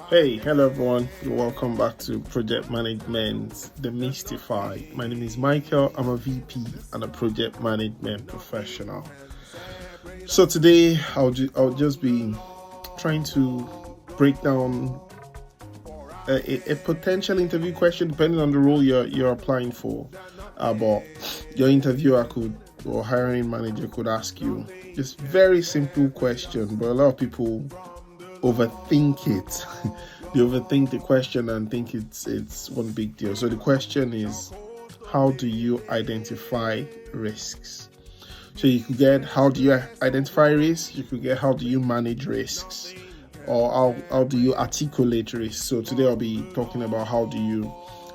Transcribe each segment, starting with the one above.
Hey, hello everyone. Welcome back to Project Management Demystified. My name is Michael. I'm a VP and a project management professional. So today I'll just be trying to break down a potential interview question depending on the role you're applying for. But your interviewer or hiring manager could ask you this very simple question, but a lot of people overthink it. They overthink the question and think it's one big deal. So the question is, how do you identify risks? So you could get, how do you identify risks? You could get, how do you manage risks? Or how do you articulate risks? So today I'll be talking about how do you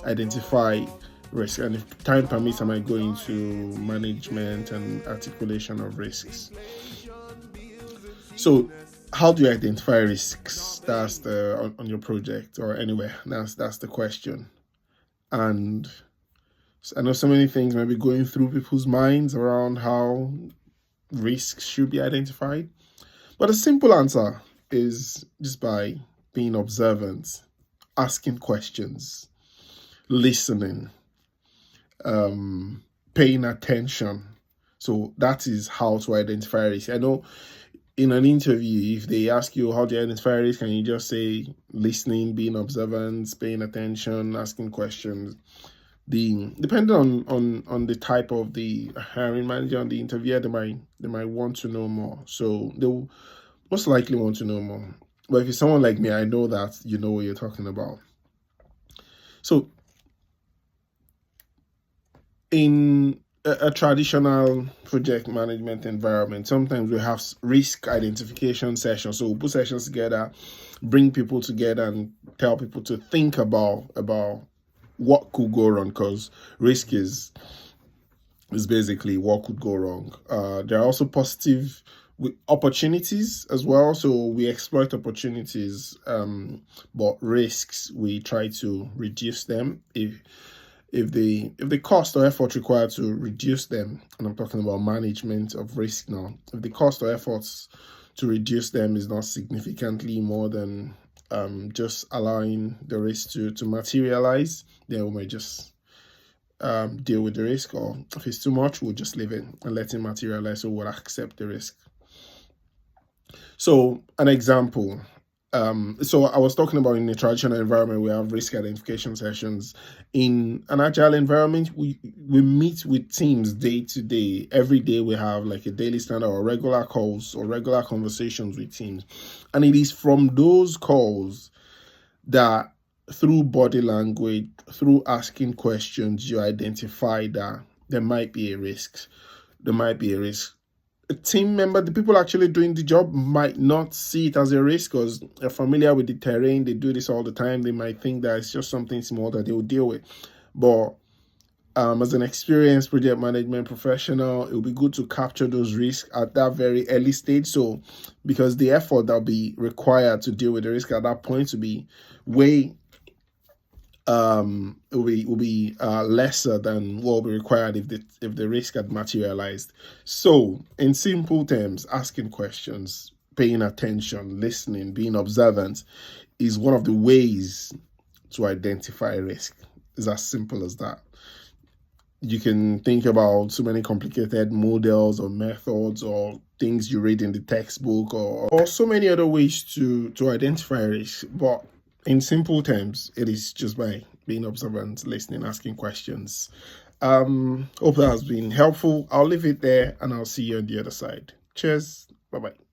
identify risk, and if time permits, I might go into management and articulation of risks. So how do you identify risks? That's the on your project or anywhere. That's the question. And I know so many things may be going through people's minds around how risks should be identified. But a simple answer is just by being observant, asking questions, listening, paying attention. So that is how to identify risk. I know in an interview, if they ask you how do you identify risk, can you just say listening, being observant, paying attention, asking questions? Depending on the type of the hiring manager and the interviewer, they might want to know more. So they'll most likely want to know more. But if it's someone like me, I know that you know what you're talking about. So in a traditional project management environment, sometimes we have risk identification sessions. So we'll put sessions together, bring people together and tell people to think about what could go wrong, because risk is basically what could go wrong. There are also positive opportunities as well. So we exploit opportunities, but risks, we try to reduce them. If the cost or effort required to reduce them, and I'm talking about management of risk now, if the cost or efforts to reduce them is not significantly more than just allowing the risk to materialize, then we might just deal with the risk. Or if it's too much, we'll just leave it and let it materialize, so we'll accept the risk. So an example, so I was talking about in a traditional environment, we have risk identification sessions. In an agile environment, we meet with teams day to day. Every day we have like a daily standard or regular calls or regular conversations with teams. And it is from those calls that through body language, through asking questions, you identify that there might be a risk. There might be a risk. A team member, the people actually doing the job, might not see it as a risk because they're familiar with the terrain. They do this all the time. They might think that it's just something small that they will deal with. But as an experienced project management professional, it will be good to capture those risks at that very early stage. So because the effort that will be required to deal with the risk at that point to be way will be lesser than what will be required if the risk had materialized. So in simple terms, asking questions, paying attention, listening, being observant is one of the ways to identify risk. It's as simple as that. You can think about so many complicated models or methods or things you read in the textbook or so many other ways to identify risk, but in simple terms, it is just by being observant, listening, asking questions. Hope that has been helpful. I'll leave it there and I'll see you on the other side. Cheers. Bye-bye.